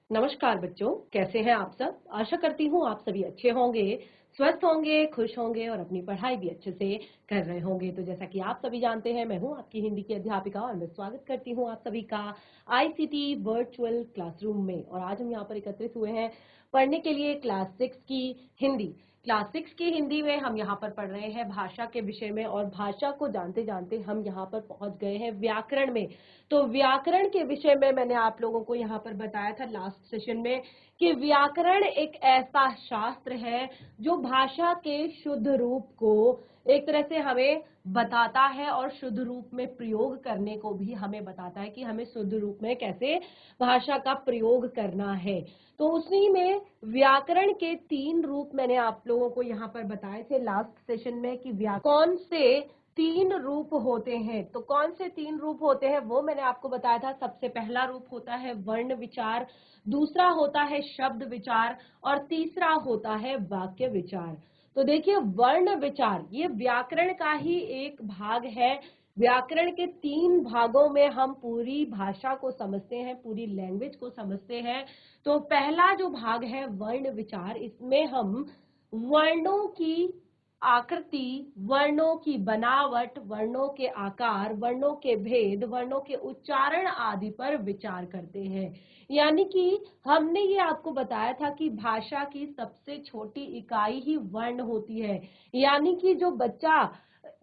नमस्कार बच्चों, कैसे हैं आप सब। आशा करती हूँ आप सभी अच्छे होंगे, स्वस्थ होंगे, खुश होंगे और अपनी पढ़ाई भी अच्छे से कर रहे होंगे। तो जैसा कि आप सभी जानते हैं, मैं हूँ आपकी हिंदी की अध्यापिका और मैं स्वागत करती हूँ आप सभी का आईसीटी वर्चुअल क्लासरूम में। और आज हम यहाँ पर एकत्रित हुए हैं पढ़ने के लिए क्लास 6 की हिंदी। क्लास 6 की हिंदी में हम यहाँ पर पढ़ रहे हैं भाषा के विषय में, और भाषा को जानते जानते हम यहाँ पर पहुंच गए हैं व्याकरण में। तो व्याकरण के विषय में मैंने आप लोगों को यहाँ पर बताया था लास्ट सेशन में कि व्याकरण एक ऐसा शास्त्र है जो भाषा के शुद्ध रूप को एक तरह से हमें बताता है और शुद्ध रूप में प्रयोग करने को भी हमें बताता है कि हमें शुद्ध रूप में कैसे भाषा का प्रयोग करना है। तो उसी में व्याकरण के 3 रूप मैंने आप लोगों को यहाँ पर बताए थे लास्ट सेशन में कि कौन से 3 रूप होते हैं। तो कौन से 3 रूप होते हैं वो मैंने आपको बताया था। सबसे पहला रूप होता है वर्ण विचार, दूसरा होता है शब्द विचार और तीसरा होता है वाक्य विचार। तो देखिए, वर्ण विचार ये व्याकरण का ही एक भाग है। व्याकरण के 3 भागों में हम पूरी भाषा को समझते हैं, पूरी लैंग्वेज को समझते हैं। तो पहला जो भाग है वर्ण विचार, इसमें हम वर्णों की आकृति, वर्णों की बनावट, वर्णों के आकार, वर्णों के भेद, वर्णों के उच्चारण आदि पर विचार करते हैं। यानी कि हमने ये आपको बताया था कि भाषा की सबसे छोटी इकाई ही वर्ण होती है। यानी कि जो बच्चा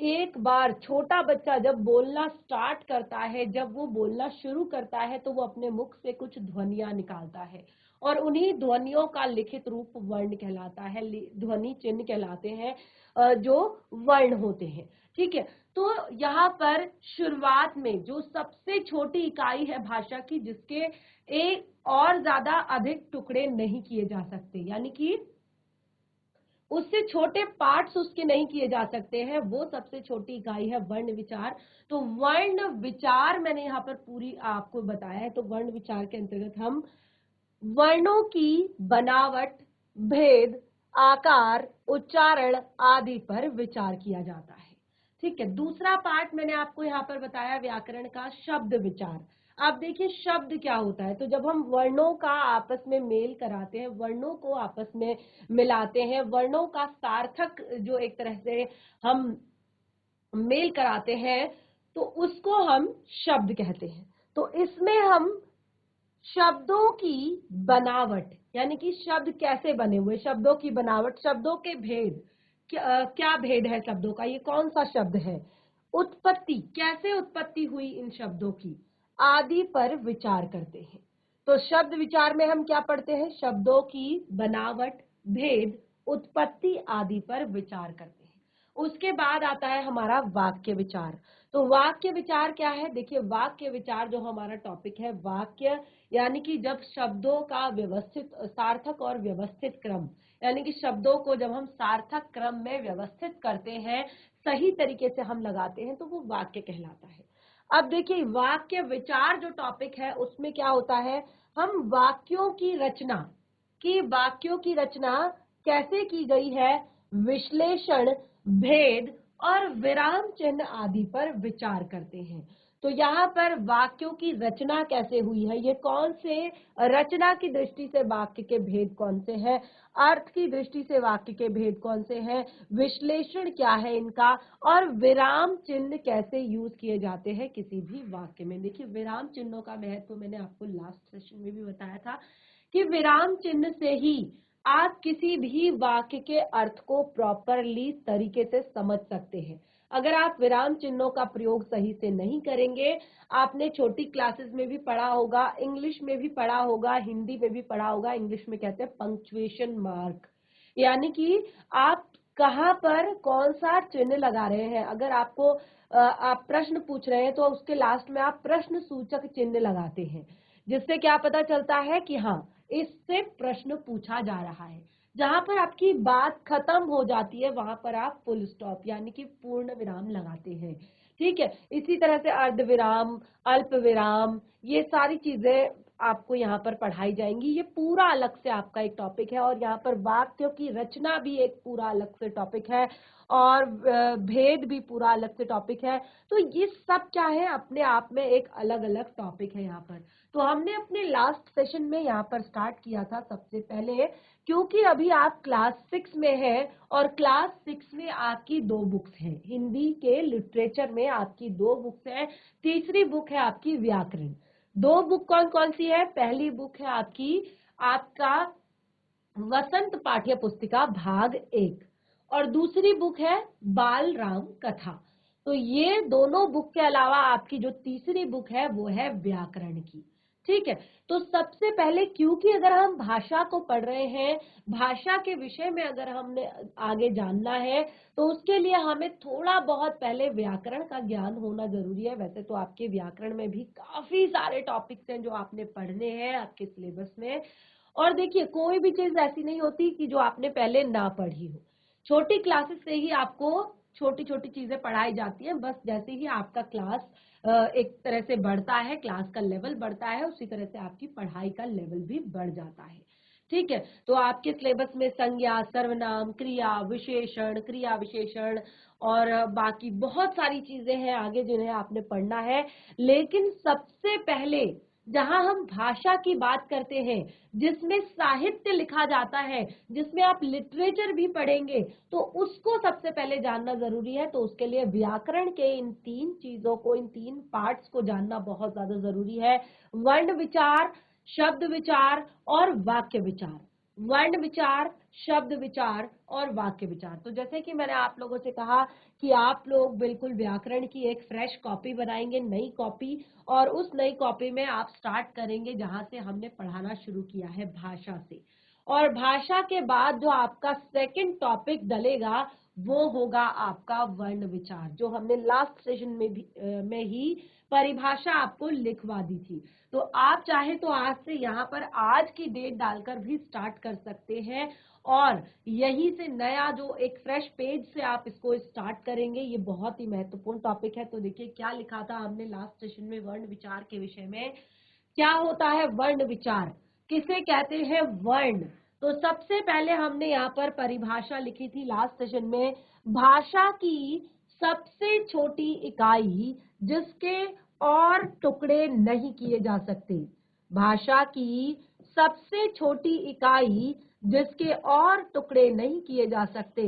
एक बार, छोटा बच्चा जब बोलना स्टार्ट करता है, जब वो बोलना शुरू करता है, तो वो अपने मुख से कुछ ध्वनियां निकालता है और उन्हीं ध्वनियों का लिखित रूप वर्ण कहलाता है, ध्वनि चिन्ह कहलाते हैं, जो वर्ण होते हैं। ठीक है। तो यहाँ पर शुरुआत में जो सबसे छोटी इकाई है भाषा की, जिसके एक और ज्यादा अधिक टुकड़े नहीं किए जा सकते, यानी कि उससे छोटे पार्ट्स उसके नहीं किए जा सकते हैं, वो सबसे छोटी इकाई है वर्ण विचार। तो वर्ण विचार मैंने यहाँ पर पूरी आपको बताया है। तो वर्ण विचार के अंतर्गत हम वर्णों की बनावट, भेद, आकार, उच्चारण आदि पर विचार किया जाता है। ठीक है। दूसरा पार्ट मैंने आपको यहाँ पर बताया व्याकरण का शब्द विचार। आप देखिए शब्द क्या होता है। तो जब हम वर्णों का आपस में मेल कराते हैं, वर्णों को आपस में मिलाते हैं, वर्णों का सार्थक जो एक तरह से हम मेल कराते हैं, तो उसको हम शब्द कहते हैं। तो इसमें हम शब्दों की बनावट, यानी कि शब्द कैसे बने हुए, शब्दों की बनावट, शब्दों के भेद, क्या भेद है शब्दों का, ये कौन सा शब्द है, उत्पत्ति, कैसे उत्पत्ति हुई इन शब्दों की, आदि पर विचार करते हैं। तो शब्द विचार में हम क्या पढ़ते हैं? शब्दों की बनावट, भेद, उत्पत्ति आदि पर विचार करते हैं। उसके बाद आता है हमारा वाक्य विचार। तो वाक्य विचार क्या है? देखिए, वाक्य विचार जो हमारा टॉपिक है, वाक्य यानी कि जब शब्दों का व्यवस्थित, सार्थक और व्यवस्थित क्रम, यानी कि शब्दों को जब हम सार्थक क्रम में व्यवस्थित करते हैं, सही तरीके से हम लगाते हैं, तो वो वाक्य कहलाता है। अब देखिए, वाक्य विचार जो टॉपिक है उसमें क्या होता है, हम वाक्यों की रचना, कि वाक्यों की रचना कैसे की गई है, विश्लेषण, भेद और विराम चिन्ह आदि पर विचार करते हैं। तो यहाँ पर वाक्यों की रचना कैसे हुई है, ये कौन से, रचना की दृष्टि से वाक्य के भेद कौन से हैं, अर्थ की दृष्टि से वाक्य के भेद कौन से हैं, विश्लेषण क्या है इनका, और विराम चिन्ह कैसे यूज किए जाते हैं किसी भी वाक्य में। देखिए, विराम चिन्हों का महत्व मैंने आपको लास्ट सेशन में भी बताया था कि विराम चिन्ह से ही आप किसी भी वाक्य के अर्थ को प्रॉपरली तरीके से समझ सकते हैं। अगर आप विराम चिन्हों का प्रयोग सही से नहीं करेंगे, आपने छोटी क्लासेस में भी पढ़ा होगा, इंग्लिश में भी पढ़ा होगा, हिंदी में भी पढ़ा होगा, इंग्लिश में कहते हैं पंक्चुएशन मार्क, यानी कि आप कहाँ पर कौन सा चिन्ह लगा रहे हैं। अगर आपको आप प्रश्न पूछ रहे हैं तो उसके लास्ट में आप प्रश्न सूचक चिन्ह लगाते हैं, जिससे क्या पता चलता है कि हाँ, इससे प्रश्न पूछा जा रहा है। जहां पर आपकी बात खत्म हो जाती है वहां पर आप फुल स्टॉप यानी कि पूर्ण विराम लगाते हैं। ठीक है। इसी तरह से अर्ध विराम, अल्प विराम, ये सारी चीजें आपको यहाँ पर पढ़ाई जाएंगी। ये पूरा अलग से आपका एक टॉपिक है और यहाँ पर वाक्यों की रचना भी एक पूरा अलग से टॉपिक है और भेद भी पूरा अलग से टॉपिक है। तो ये सब क्या है, अपने आप में एक अलग अलग टॉपिक है यहाँ पर। तो हमने अपने लास्ट सेशन में यहाँ पर स्टार्ट किया था सबसे पहले, क्योंकि अभी आप क्लास 6 में हैं और क्लास 6 में आपकी 2 बुक्स हैं। हिंदी के लिटरेचर में आपकी 2 बुक्स हैं। तीसरी बुक है आपकी व्याकरण। 2 बुक कौन कौन सी है? पहली बुक है आपका वसंत पाठ्य पुस्तिका भाग 1 और दूसरी बुक है बाल राम कथा। तो ये दोनों बुक के अलावा आपकी जो तीसरी बुक है वो है व्याकरण की। ठीक है, तो सबसे पहले, क्योंकि अगर हम भाषा को पढ़ रहे हैं, भाषा के विषय में अगर हमने आगे जानना है, तो उसके लिए हमें थोड़ा बहुत पहले व्याकरण का ज्ञान होना जरूरी है। वैसे तो आपके व्याकरण में भी काफी सारे टॉपिक्स हैं जो आपने पढ़ने हैं आपके सिलेबस में। और देखिए, कोई भी चीज ऐसी नहीं होती कि जो आपने पहले ना पढ़ी हो। छोटी क्लासेस से ही आपको छोटी छोटी चीजें पढ़ाई जाती हैं। बस जैसे ही आपका क्लास एक तरह से बढ़ता है, क्लास का लेवल बढ़ता है, उसी तरह से आपकी पढ़ाई का लेवल भी बढ़ जाता है। ठीक है, तो आपके सिलेबस में संज्ञा, सर्वनाम, क्रिया विशेषण और बाकी बहुत सारी चीजें हैं आगे जिन्हें आपने पढ़ना है। लेकिन सबसे पहले जहां हम भाषा की बात करते हैं, जिसमें साहित्य लिखा जाता है, जिसमें आप लिटरेचर भी पढ़ेंगे, तो उसको सबसे पहले जानना जरूरी है। तो उसके लिए व्याकरण के इन 3 चीजों को, इन 3 पार्ट्स को जानना बहुत ज्यादा जरूरी है। वर्ण विचार, शब्द विचार और वाक्य विचार। वर्ण विचार, शब्द विचार और वाक्य विचार। तो जैसे कि मैंने आप लोगों से कहा कि आप लोग बिल्कुल व्याकरण की एक फ्रेश कॉपी बनाएंगे, नई कॉपी, और उस नई कॉपी में आप स्टार्ट करेंगे जहां से हमने पढ़ाना शुरू किया है, भाषा से। और भाषा के बाद जो आपका सेकंड टॉपिक डलेगा वो होगा आपका वर्ण विचार, जो हमने लास्ट सेशन में ही परिभाषा आपको लिखवा दी थी। तो आप चाहे तो आज से यहाँ पर आज की डेट डालकर भी स्टार्ट कर सकते हैं और यहीं से नया जो एक फ्रेश पेज से आप इसको स्टार्ट करेंगे। ये बहुत ही महत्वपूर्ण टॉपिक है। तो देखिए क्या लिखा था हमने लास्ट सेशन में वर्ण विचार के विषय में। क्या होता है वर्ण विचार, किसे कहते हैं वर्ण? तो सबसे पहले हमने यहाँ पर परिभाषा लिखी थी लास्ट सेशन में, भाषा की सबसे छोटी इकाई जिसके और टुकड़े नहीं किए जा सकते। भाषा की सबसे छोटी इकाई जिसके और टुकड़े नहीं किए जा सकते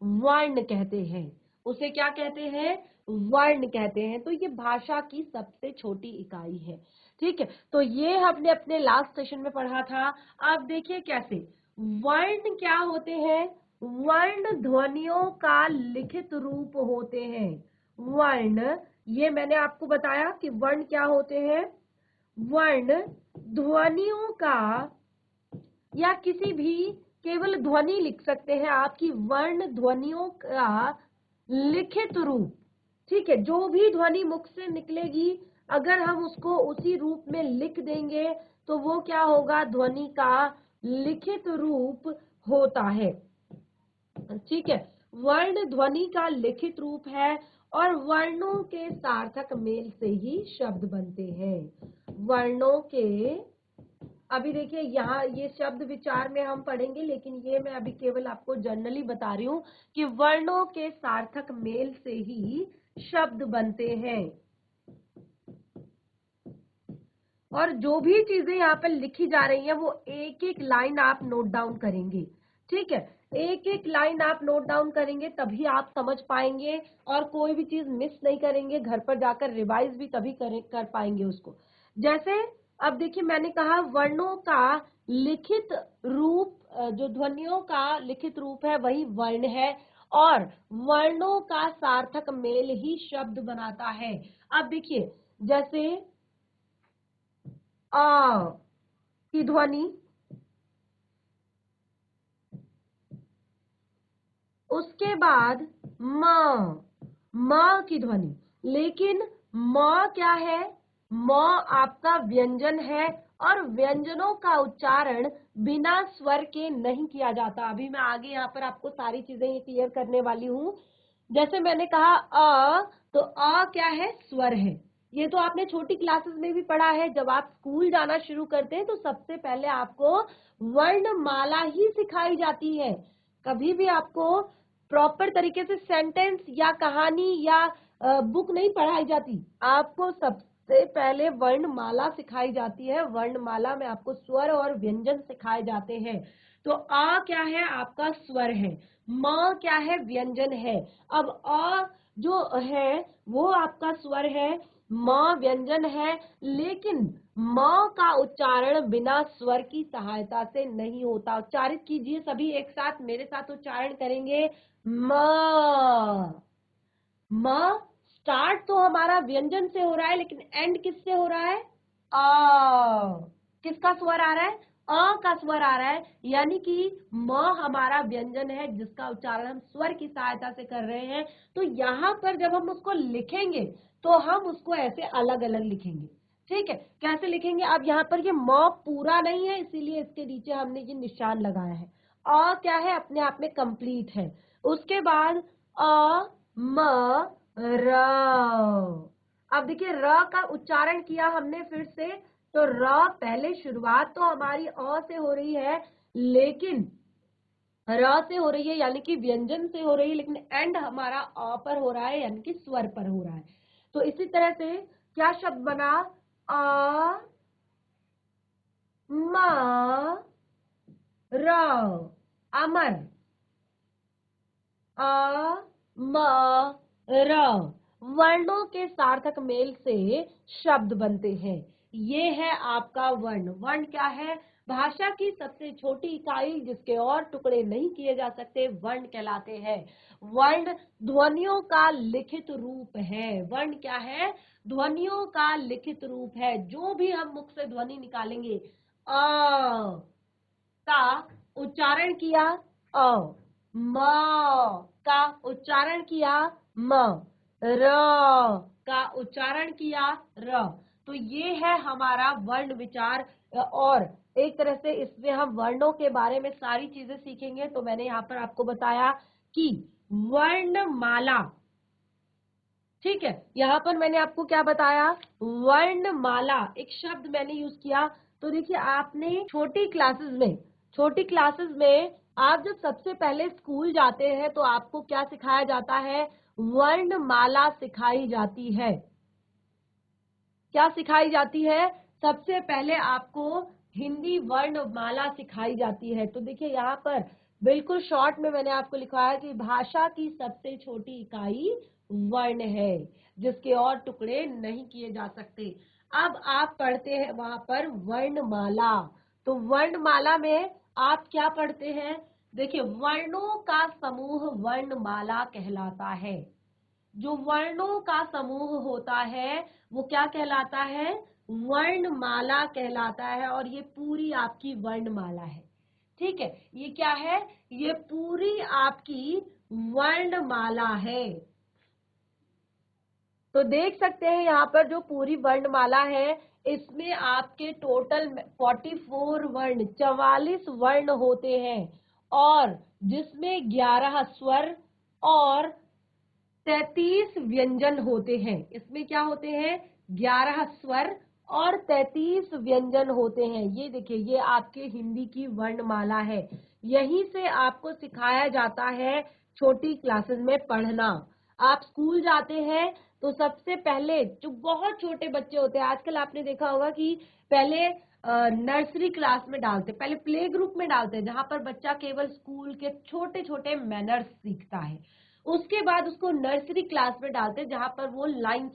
वर्ण कहते हैं। उसे क्या कहते हैं? वर्ण कहते हैं। तो ये भाषा की सबसे छोटी इकाई है। ठीक है, तो ये हमने अपने लास्ट सेशन में पढ़ा था। अब देखिए कैसे वर्ण क्या होते हैं। वर्ण ध्वनियों का लिखित रूप होते हैं। वर्ण, ये मैंने आपको बताया कि वर्ण क्या होते हैं। वर्ण ध्वनियों का, या किसी भी केवल ध्वनि लिख सकते हैं आपकी वर्ण ध्वनियों का लिखित रूप। ठीक है, जो भी ध्वनि मुख से निकलेगी अगर हम उसको उसी रूप में लिख देंगे तो वो क्या होगा? ध्वनि का लिखित रूप होता है। ठीक है, वर्ण ध्वनि का लिखित रूप है और वर्णों के सार्थक मेल से ही शब्द बनते हैं। वर्णों के, अभी देखिए यहाँ ये शब्द विचार में हम पढ़ेंगे, लेकिन ये मैं अभी केवल आपको जनरली बता रही हूँ कि वर्णों के सार्थक मेल से ही शब्द बनते हैं। और जो भी चीजें यहाँ पर लिखी जा रही हैं वो एक एक लाइन आप नोट डाउन करेंगे। ठीक है, एक एक लाइन आप नोट डाउन करेंगे तभी आप समझ पाएंगे और कोई भी चीज मिस नहीं करेंगे। घर पर जाकर रिवाइज भी तभी कर पाएंगे उसको। जैसे अब देखिए मैंने कहा वर्णों का लिखित रूप, जो ध्वनियों का लिखित रूप है वही वर्ण है और वर्णों का सार्थक मेल ही शब्द बनाता है। अब देखिए जैसे आ की ध्वनि, उसके बाद म की ध्वनि, लेकिन म क्या है? म आपका व्यंजन है और व्यंजनों का उच्चारण बिना स्वर के नहीं किया जाता। अभी मैं आगे यहाँ पर आपको सारी चीजें ये क्लियर करने वाली हूँ। जैसे मैंने कहा अ, तो अ क्या है? स्वर है। ये तो आपने छोटी क्लासेस में भी पढ़ा है। जब आप स्कूल जाना शुरू करते हैं तो सबसे पहले आपको वर्णमाला ही सिखाई जाती है। कभी भी आपको प्रॉपर तरीके से सेंटेंस या कहानी या बुक नहीं पढ़ाई जाती। आपको सबसे पहले वर्णमाला सिखाई जाती है। वर्णमाला में आपको स्वर और व्यंजन सिखाए जाते हैं। तो आ क्या है? आपका स्वर है। म क्या है? व्यंजन है। अब अ जो है वो आपका स्वर है, म व्यंजन है, लेकिन म का उच्चारण बिना स्वर की सहायता से नहीं होता। उच्चारित कीजिए सभी एक साथ, मेरे साथ उच्चारण करेंगे। म। म स्टार्ट तो हमारा व्यंजन से हो रहा है, लेकिन एंड किससे हो रहा है? अ। किसका स्वर आ रहा है? अ का स्वर आ रहा है, यानी कि म हमारा व्यंजन है जिसका उच्चारण हम स्वर की सहायता से कर रहे हैं। तो यहाँ पर जब हम उसको लिखेंगे तो हम उसको ऐसे अलग अलग लिखेंगे। ठीक है, कैसे लिखेंगे? अब यहाँ पर ये म पूरा नहीं है, इसीलिए इसके नीचे हमने ये निशान लगाया है। अ क्या है? अपने आप में कंप्लीट है। उसके बाद अ म र। अब देखिए र का उच्चारण किया हमने फिर से, तो र पहले शुरुआत तो हमारी अ से हो रही है, लेकिन र से हो रही है यानी कि व्यंजन से हो रही है, लेकिन एंड हमारा अ पर हो रहा है यानी कि स्वर पर हो रहा है। तो इसी तरह से क्या शब्द बना? अ म र। अमर। अ म र। वर्णों के सार्थक मेल से शब्द बनते हैं। ये है आपका वर्ण। वर्ण क्या है? भाषा की सबसे छोटी इकाई जिसके और टुकड़े नहीं किए जा सकते, वर्ण कहलाते हैं। वर्ण ध्वनियों का लिखित रूप है। वर्ण क्या है? ध्वनियों का लिखित रूप है। जो भी हम मुख से ध्वनि निकालेंगे, अ का उच्चारण किया अ, म का उच्चारण किया म, र का उच्चारण किया र। तो ये है हमारा वर्ण विचार। और एक तरह से इसमें हम वर्णों के बारे में सारी चीजें सीखेंगे। तो मैंने यहाँ पर आपको बताया कि वर्णमाला, ठीक है, यहाँ पर मैंने आपको क्या बताया? वर्णमाला एक शब्द मैंने यूज किया। तो देखिए आपने छोटी क्लासेस में आप जब सबसे पहले स्कूल जाते हैं तो आपको क्या सिखाया जाता है? वर्णमाला सिखाई जाती है। क्या सिखाई जाती है? सबसे पहले आपको हिंदी वर्णमाला सिखाई जाती है। तो देखिए यहाँ पर बिल्कुल शॉर्ट में मैंने आपको लिखा है कि भाषा की सबसे छोटी इकाई वर्ण है जिसके और टुकड़े नहीं किए जा सकते। अब आप पढ़ते हैं वहां पर वर्णमाला। तो वर्णमाला में आप क्या पढ़ते हैं? देखिए वर्णों का समूह वर्णमाला कहलाता है। जो वर्णों का समूह होता है वो क्या कहलाता है? वर्णमाला कहलाता है। और ये पूरी आपकी वर्णमाला है। ठीक है, ये क्या है? ये पूरी आपकी वर्णमाला है। तो देख सकते हैं यहाँ पर जो पूरी वर्णमाला है, इसमें आपके टोटल 44 वर्ण, 44 वर्ण होते हैं, और जिसमें 11 स्वर और 33 व्यंजन होते हैं। इसमें क्या होते हैं? 11 स्वर और 33 व्यंजन होते हैं। ये देखिए, ये आपके हिंदी की वर्णमाला है। यहीं से आपको सिखाया जाता है छोटी क्लासेस में पढ़ना। आप स्कूल जाते हैं तो सबसे पहले जो बहुत छोटे बच्चे होते हैं, आजकल आपने देखा होगा कि पहले नर्सरी क्लास में डालते, पहले प्ले ग्रुप में डालते हैं, जहां पर बच्चा केवल स्कूल के छोटे छोटे मैनर्स सीखता है। उसके बाद उसको नर्सरी क्लास में डालते हैं जहां पर वो लाइंस,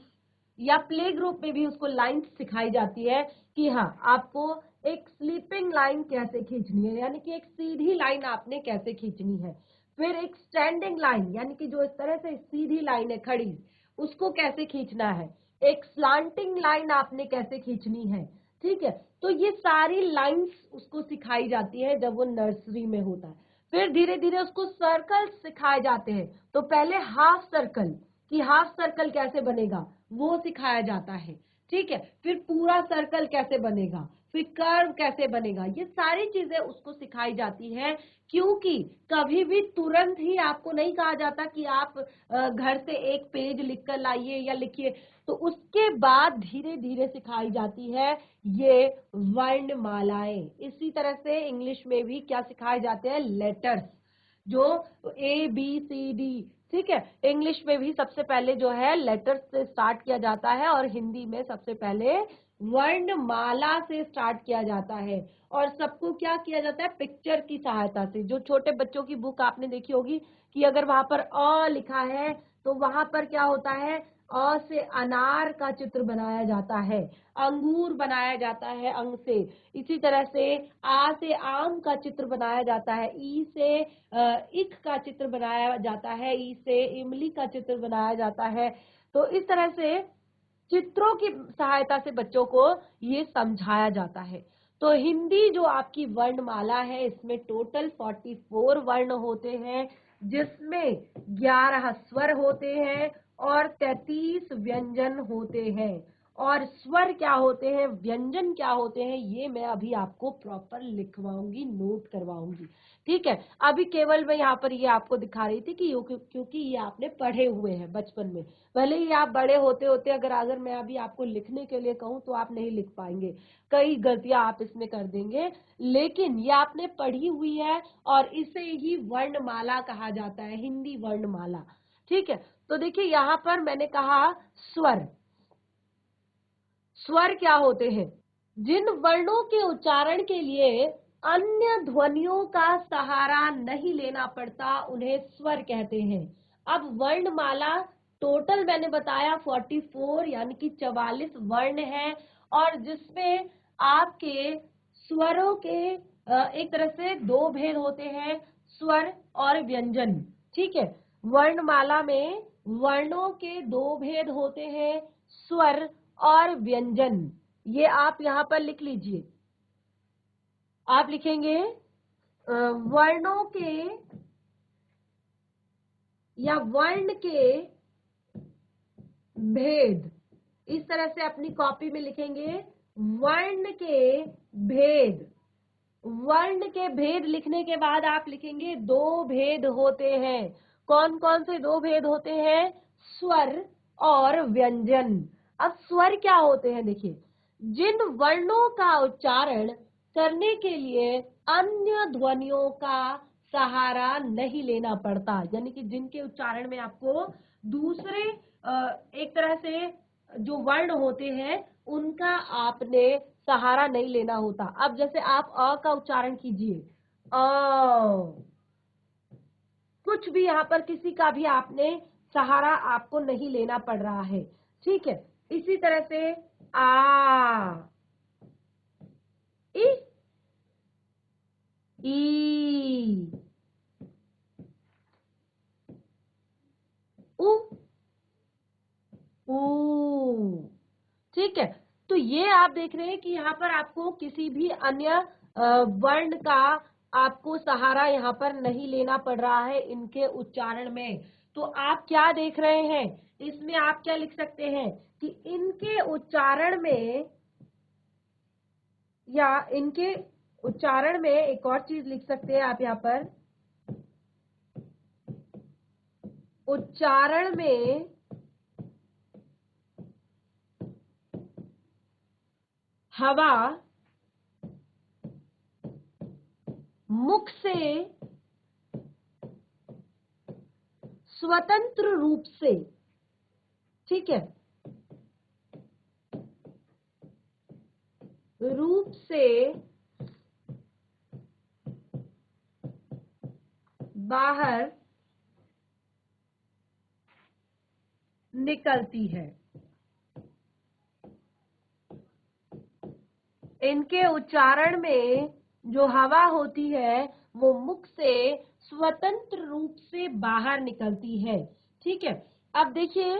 या प्ले ग्रुप में भी उसको लाइंस सिखाई जाती है कि हाँ आपको एक स्लीपिंग लाइन कैसे खींचनी है, यानी कि एक सीधी लाइन आपने कैसे खींचनी है। फिर एक स्टैंडिंग लाइन, यानी कि जो इस तरह से सीधी लाइन है खड़ी, उसको कैसे खींचना है। एक स्लांटिंग लाइन आपने कैसे खींचनी है। ठीक है, तो ये सारी लाइंस उसको सिखाई जाती है जब वो नर्सरी में होता है। फिर धीरे धीरे उसको सर्कल सिखाए जाते हैं। तो पहले हाफ सर्कल, कि हाफ सर्कल कैसे बनेगा वो सिखाया जाता है। ठीक है, फिर पूरा सर्कल कैसे बनेगा, फिर कर्व कैसे बनेगा, ये सारी चीजें उसको सिखाई जाती है। क्योंकि कभी भी तुरंत ही आपको नहीं कहा जाता कि आप घर से एक पेज लिख कर लाइए या लिखिए, तो उसके बाद धीरे धीरे सिखाई जाती है ये वर्णमालाएं। इसी तरह से इंग्लिश में भी क्या सिखाए जाते हैं, लेटर्स, जो ABCD, ठीक है। इंग्लिश में भी सबसे पहले जो है लेटर्स से स्टार्ट किया जाता है और हिंदी में सबसे पहले वर्णमाला से स्टार्ट किया जाता है। और सबको क्या किया जाता है, पिक्चर की सहायता से। जो छोटे बच्चों की बुक आपने देखी होगी कि अगर वहां पर अ लिखा है तो वहां पर क्या होता है, अ से अनार का चित्र बनाया जाता है, अंगूर बनाया जाता है अंग से। इसी तरह से आ से आम का चित्र बनाया जाता है, ई से इक का चित्र बनाया जाता है, ई से इमली का चित्र बनाया जाता है। तो इस तरह से चित्रों की सहायता से बच्चों को ये समझाया जाता है। तो हिंदी जो आपकी वर्णमाला है, इसमें टोटल 44 वर्ण होते हैं, जिसमें 11 स्वर होते हैं और 33 व्यंजन होते हैं। और स्वर क्या होते हैं, व्यंजन क्या होते हैं, ये मैं अभी आपको प्रॉपर लिखवाऊंगी, नोट करवाऊंगी, ठीक है। अभी केवल मैं यहाँ पर ये आपको दिखा रही थी कि क्योंकि ये आपने पढ़े हुए हैं बचपन में। भले ही आप बड़े होते होते अगर मैं अभी आपको लिखने के लिए कहूँ तो आप नहीं लिख पाएंगे, कई गलतियां आप इसमें कर देंगे, लेकिन ये आपने पढ़ी हुई है और इसे ही वर्णमाला कहा जाता है, हिंदी वर्णमाला, ठीक है। तो देखिए यहाँ पर मैंने कहा स्वर। स्वर क्या होते हैं, जिन वर्णों के उच्चारण के लिए अन्य ध्वनियों का सहारा नहीं लेना पड़ता उन्हें स्वर कहते हैं। अब वर्णमाला टोटल मैंने बताया 44 यानी कि 44 वर्ण है, और जिसमें आपके स्वरों के एक तरह से दो भेद होते हैं, स्वर और व्यंजन, ठीक है। वर्णमाला में वर्णों के दो भेद होते हैं, स्वर और व्यंजन। ये आप यहां पर लिख लीजिए। आप लिखेंगे वर्णों के या वर्ण के भेद, इस तरह से अपनी कॉपी में लिखेंगे, वर्ण के भेद। वर्ण के भेद लिखने के बाद आप लिखेंगे दो भेद होते हैं। कौन कौन से दो भेद होते हैं, स्वर और व्यंजन। अब स्वर क्या होते हैं, देखिए, जिन वर्णों का उच्चारण करने के लिए अन्य ध्वनियों का सहारा नहीं लेना पड़ता, यानी कि जिनके उच्चारण में आपको दूसरे एक तरह से जो वर्ण होते हैं उनका आपने सहारा नहीं लेना होता। अब जैसे आप अ का उच्चारण कीजिए, अ, कुछ भी यहाँ पर किसी का भी आपने सहारा आपको नहीं लेना पड़ रहा है, ठीक है। इसी तरह से आ, इ, ई, उ, ऊ, ठीक है। तो ये आप देख रहे हैं कि यहाँ पर आपको किसी भी अन्य वर्ण का आपको सहारा यहाँ पर नहीं लेना पड़ रहा है इनके उच्चारण में। तो आप क्या देख रहे हैं, इसमें आप क्या लिख सकते हैं कि इनके उच्चारण में, या इनके उच्चारण में एक और चीज लिख सकते हैं आप यहाँ पर, उच्चारण में हवा मुख से स्वतंत्र रूप से, ठीक है, रूप से बाहर निकलती है। इनके उच्चारण में जो हवा होती है वो मुख से स्वतंत्र रूप से बाहर निकलती है, ठीक है। अब देखिए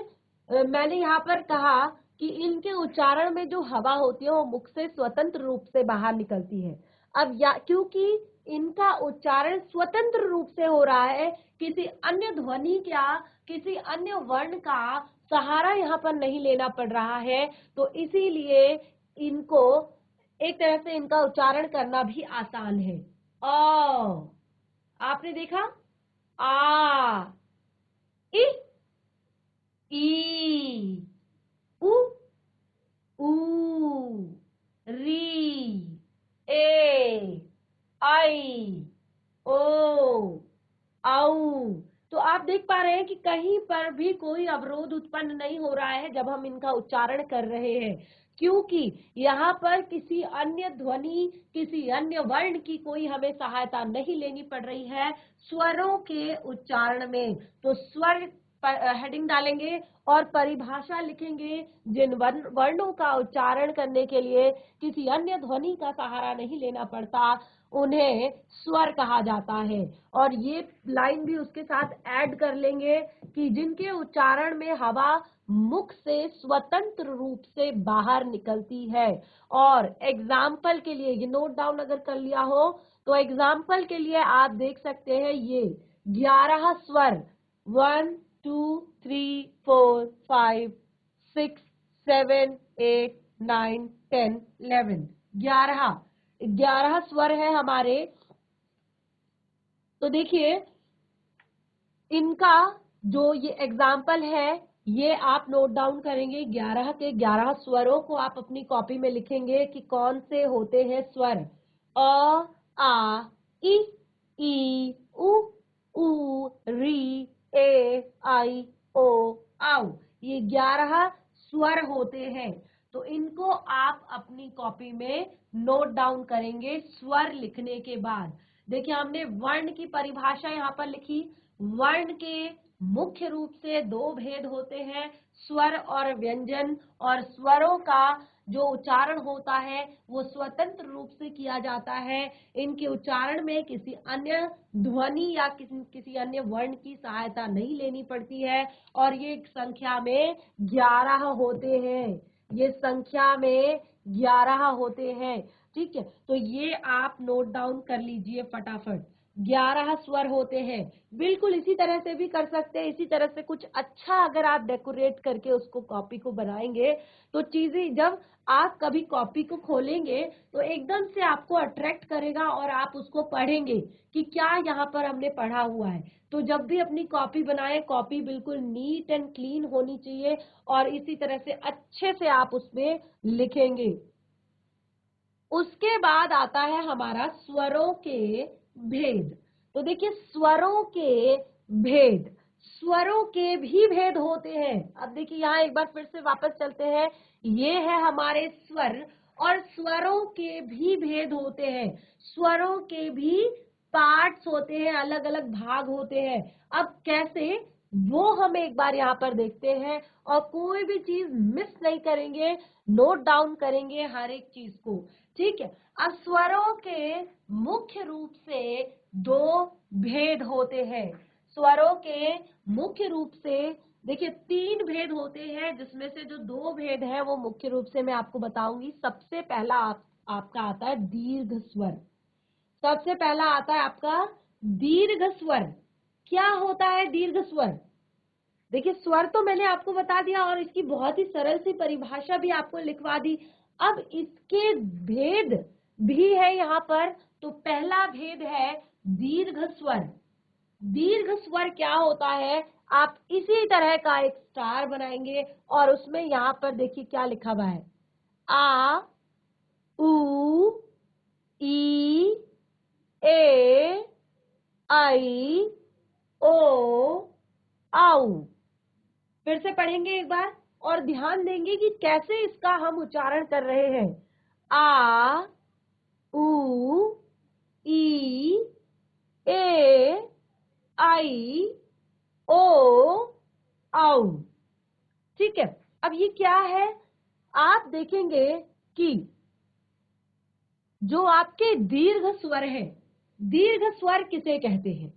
मैंने यहाँ पर कहा कि इनके उच्चारण में जो हवा होती है वो मुख से स्वतंत्र रूप से बाहर निकलती है। अब क्योंकि इनका उच्चारण स्वतंत्र रूप से हो रहा है, किसी अन्य ध्वनि या किसी अन्य वर्ण का सहारा यहाँ पर नहीं लेना पड़ रहा है, तो इसीलिए इनको एक तरह से इनका उच्चारण करना भी आसान है। अ, आपने देखा, आ, इ, ई, उ, ऊ, री, ए, आई, ओ, आउ। तो आप देख पा रहे हैं कि कहीं पर भी कोई अवरोध उत्पन्न नहीं हो रहा है जब हम इनका उच्चारण कर रहे हैं, क्योंकि यहाँ पर किसी अन्य ध्वनि, किसी अन्य वर्ण की कोई हमें सहायता नहीं लेनी पड़ रही है स्वरों के उच्चारण में। तो स्वर हेडिंग डालेंगे और परिभाषा लिखेंगे। जिन वर्णों का उच्चारण करने के लिए किसी अन्य ध्वनि का सहारा नहीं लेना पड़ता, उन्हें स्वर कहा जाता है। और ये लाइन भी उसके साथ ऐड कर लेंगे कि जिनके उच्चारण में हवा मुख से स्वतंत्र रूप से बाहर निकलती है। और एग्जाम्पल के लिए ये नोट डाउन अगर कर लिया हो तो एग्जाम्पल के लिए आप देख सकते हैं ये 11 स्वर 1 2 3 4 5 6 7 8 9 10 11 11 स्वर है हमारे। तो देखिए इनका जो ये एग्जाम्पल है ये आप नोट डाउन करेंगे। 11 के 11 स्वरों को आप अपनी कॉपी में लिखेंगे कि कौन से होते हैं स्वर। अ, आ, ई, उ, री, ए, आई, ओ, आउ। ये 11 स्वर होते हैं। तो इनको आप अपनी कॉपी में नोट डाउन करेंगे स्वर लिखने के बाद। देखिए हमने वर्ण की परिभाषा यहाँ पर लिखी। वर्ण के मुख्य रूप से दो भेद होते हैं, स्वर और व्यंजन। और स्वरों का जो उच्चारण होता है वो स्वतंत्र रूप से किया जाता है। इनके उच्चारण में किसी अन्य ध्वनि या किसी अन्य वर्ण की सहायता नहीं लेनी पड़ती है। और ये संख्या में 11 होते हैं। ये संख्या में 11 होते हैं। ठीक है, तो ये आप नोट डाउन कर लीजिए फटाफट। 11 स्वर होते हैं। बिल्कुल इसी तरह से भी कर सकते हैं। इसी तरह से कुछ अच्छा अगर आप डेकोरेट करके उसको कॉपी को बनाएंगे तो चीजें जब आप कभी कॉपी को खोलेंगे तो एकदम से आपको अट्रैक्ट करेगा और आप उसको पढ़ेंगे कि क्या यहाँ पर हमने पढ़ा हुआ है। तो जब भी अपनी कॉपी बनाएं, कॉपी बिल्कुल नीट एंड क्लीन होनी चाहिए और इसी तरह से अच्छे से आप उसमें लिखेंगे। उसके बाद आता है हमारा स्वरों के भेद। तो देखिए स्वरों के भेद, स्वरों के भी भेद होते हैं। अब देखिए यहाँ एक बार फिर से वापस चलते हैं। ये है हमारे स्वर और स्वरों के भी भेद होते हैं। स्वरों के भी पार्ट्स होते हैं, अलग अलग भाग होते हैं। अब कैसे, वो हम एक बार यहाँ पर देखते हैं और कोई भी चीज मिस नहीं करेंगे, नोट डाउन करेंगे हर एक चीज को। ठीक है, अब स्वरों के मुख्य रूप से दो भेद होते हैं। स्वरों के मुख्य रूप से देखिए 3 भेद होते हैं, जिसमें से जो 2 भेद है वो मुख्य रूप से मैं आपको बताऊंगी। सबसे पहला आपका आता है दीर्घ स्वर। सबसे पहला आता है आपका दीर्घ स्वर। क्या होता है दीर्घ स्वर? देखिए स्वर तो मैंने आपको बता दिया और इसकी बहुत ही सरल सी परिभाषा भी आपको लिखवा दी। अब इसके भेद भी है यहाँ पर। तो पहला भेद है दीर्घ स्वर। दीर्घ स्वर क्या होता है, आप इसी तरह का एक स्टार बनाएंगे और उसमें यहाँ पर देखिए क्या लिखा हुआ है, आ, उ, ई, ए, आई, ओ, आउ। फिर से पढ़ेंगे एक बार और ध्यान देंगे कि कैसे इसका हम उच्चारण कर रहे हैं। आ, उ, ई, ए, आई, ओ, आउ। ठीक है, अब ये क्या है, आप देखेंगे कि जो आपके दीर्घ स्वर है, दीर्घ स्वर किसे कहते हैं?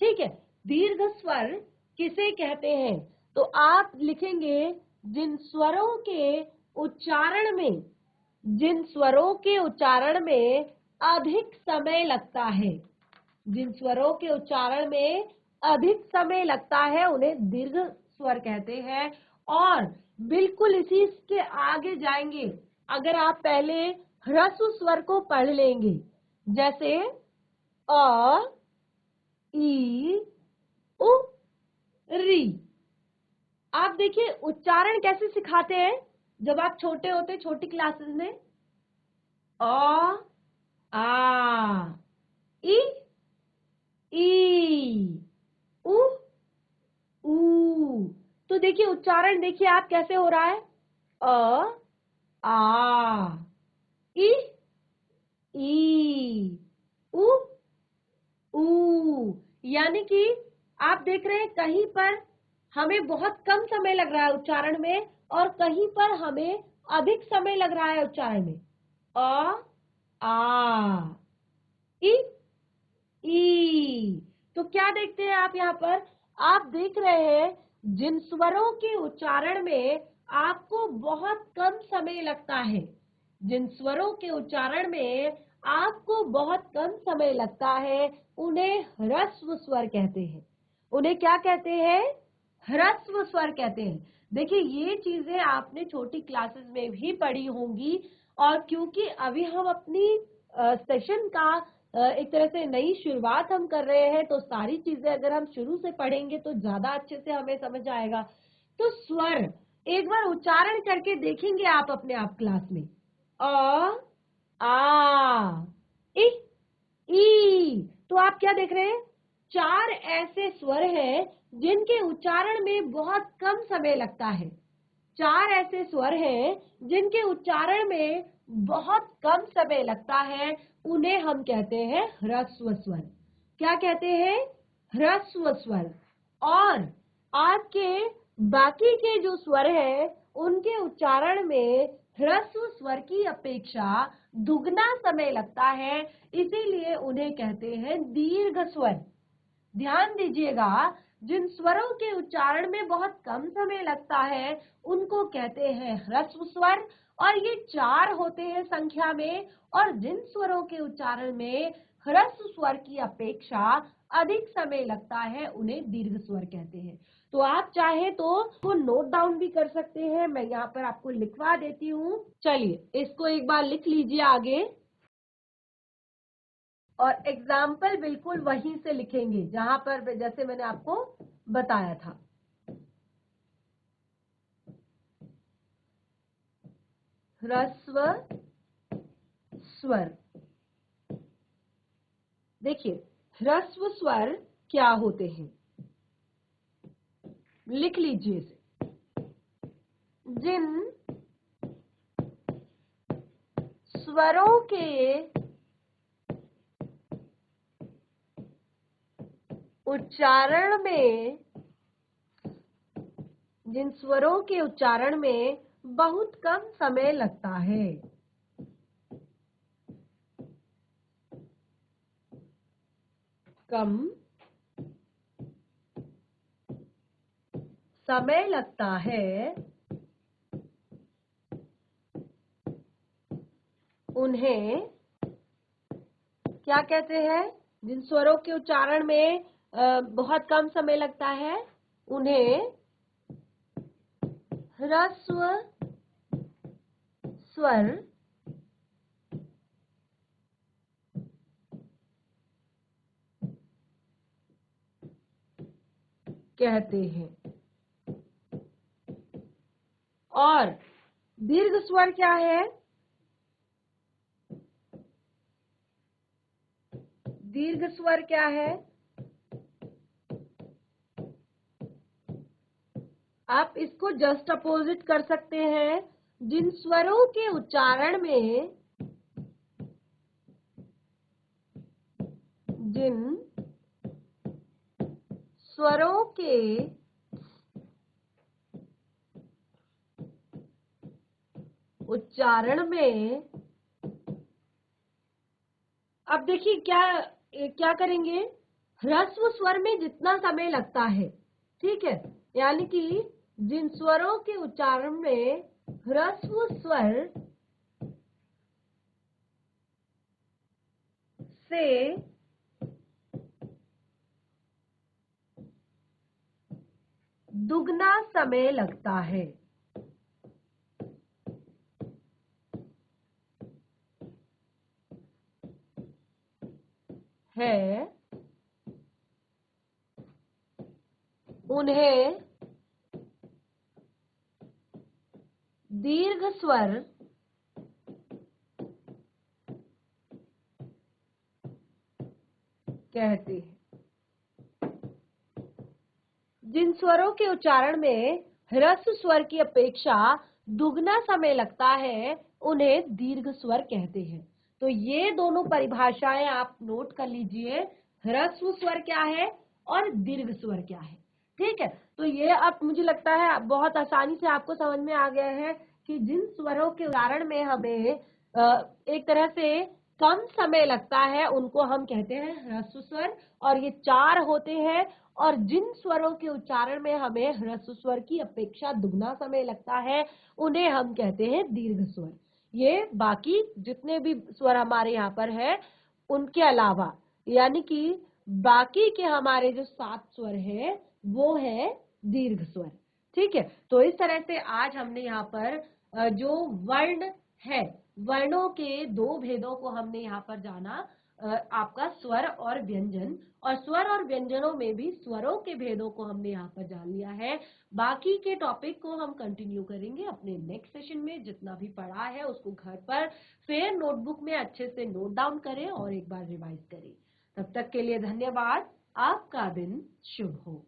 ठीक है, दीर्घ स्वर किसे कहते हैं? तो आप लिखेंगे जिन स्वरों के उच्चारण में, जिन स्वरों के उच्चारण में अधिक समय लगता है, जिन स्वरों के उच्चारण में अधिक समय लगता है उन्हें दीर्घ स्वर कहते हैं। और बिल्कुल इसी के आगे जाएंगे अगर आप पहले ह्रस्व स्वर को पढ़ लेंगे, जैसे अ, ई, उ, री। आप देखिए उच्चारण कैसे सिखाते हैं जब आप छोटे होते, छोटी क्लासेस में। अ, आ, ई, उ, ऊ। तो देखिए उच्चारण, देखिए आप कैसे हो रहा है। अ, आ, ई, उ, ऊ। यानी कि आप देख रहे हैं कहीं पर हमें बहुत कम समय लग रहा है उच्चारण में और कहीं पर हमें अधिक समय लग रहा है उच्चारण में। अ, आ, ई, तो क्या देखते हैं आप यहाँ पर? आप देख रहे हैं जिन स्वरों के उच्चारण में आपको बहुत कम समय लगता है, जिन स्वरों के उच्चारण में आपको बहुत कम समय लगता है, उन्हें ह्रस्व स्वर कहते हैं। उन्हें क्या कहते हैं? ह्रस्व स्वर कहते हैं। देखिए ये चीजें आपने छोटी क्लासेस में भी पढ़ी होंगी, और क्योंकि अभी हम अपनी सेशन का एक तरह से नई शुरुआत हम कर रहे हैं, तो सारी चीजें अगर हम शुरू से पढ़ेंगे तो ज्यादा अच्छे से हमें समझ आएगा। तो स्वर एक बार उच्चारण करके देखेंगे आप अपने आप क्लास में। अ, आ, इ, ई। तो आप क्या देख रहे हैं? 4 ऐसे स्वर हैं जिनके उच्चारण में बहुत कम समय लगता है। 4 ऐसे स्वर हैं जिनके उच्चारण में बहुत कम समय लगता है, उन्हें हम कहते हैं ह्रस्व स्वर। क्या कहते हैं? ह्रस्व स्वर। और आपके बाकी के जो स्वर हैं उनके उच्चारण में ह्रस्व स्वर की अपेक्षा दुगना समय लगता है, इसीलिए उन्हें कहते हैं दीर्घ स्वर। ध्यान दीजिएगा, जिन स्वरों के उच्चारण में बहुत कम समय लगता है उनको कहते हैं ह्रस्व स्वर, और ये 4 होते हैं संख्या में। और जिन स्वरों के उच्चारण में ह्रस्व स्वर की अपेक्षा अधिक समय लगता है उन्हें दीर्घ स्वर कहते हैं। तो आप चाहे तो नोट डाउन भी कर सकते हैं, मैं यहाँ पर आपको लिखवा देती हूँ। चलिए इसको एक बार लिख लीजिए आगे, और एग्जाम्पल बिल्कुल वहीं से लिखेंगे जहां पर जैसे मैंने आपको बताया था। ह्रस्व स्वर। देखिए ह्रस्व स्वर क्या होते हैं, लिख लीजिए इसे। जिन स्वरों के उच्चारण में, जिन स्वरों के उच्चारण में बहुत कम समय लगता है, कम समय लगता है, उन्हें क्या कहते हैं? जिन स्वरों के उच्चारण में बहुत कम समय लगता है उन्हें ह्रस्व स्वर कहते हैं। और दीर्घ स्वर क्या है? दीर्घ स्वर क्या है? आप इसको जस्ट अपोजिट कर सकते हैं। जिन स्वरों के उच्चारण में, जिन स्वरों के उच्चारण में, अब देखिए क्या क्या करेंगे, ह्रस्व स्वर में जितना समय लगता है, ठीक है, यानी कि जिन स्वरों के उच्चारण में ह्रस्व स्वर से दुगना समय लगता है। उन्हें दीर्घ स्वर कहते हैं। जिन स्वरों के उच्चारण में ह्रस्व स्वर की अपेक्षा दुगना समय लगता है उन्हें दीर्घ स्वर कहते हैं। तो ये दोनों परिभाषाएं आप नोट कर लीजिए, ह्रस्व स्वर क्या है और दीर्घ स्वर क्या है। ठीक है, तो ये अब मुझे लगता है बहुत आसानी से आपको समझ में आ गया है कि जिन स्वरों के उच्चारण में हमें एक तरह से कम समय लगता है उनको हम कहते हैं ह्रस्व स्वर, और ये 4 होते हैं। और जिन स्वरों के उच्चारण में हमें ह्रस्व स्वर की अपेक्षा दुगना समय लगता है उन्हें हम कहते हैं दीर्घ स्वर। ये बाकी जितने भी स्वर हमारे यहाँ पर है उनके अलावा, यानी कि बाकी के हमारे जो 7 स्वर हैं वो है दीर्घ स्वर। ठीक है, तो इस तरह से आज हमने यहाँ पर जो वर्ण है, वर्णों के 2 भेदों को हमने यहाँ पर जाना, आपका स्वर और व्यंजन, और स्वर और व्यंजनों में भी स्वरों के भेदों को हमने यहाँ पर जान लिया है। बाकी के टॉपिक को हम कंटिन्यू करेंगे अपने नेक्स्ट सेशन में। जितना भी पढ़ा है उसको घर पर फिर नोटबुक में अच्छे से नोट डाउन करें और एक बार रिवाइज करें। तब तक के लिए धन्यवाद। आपका दिन शुभ हो।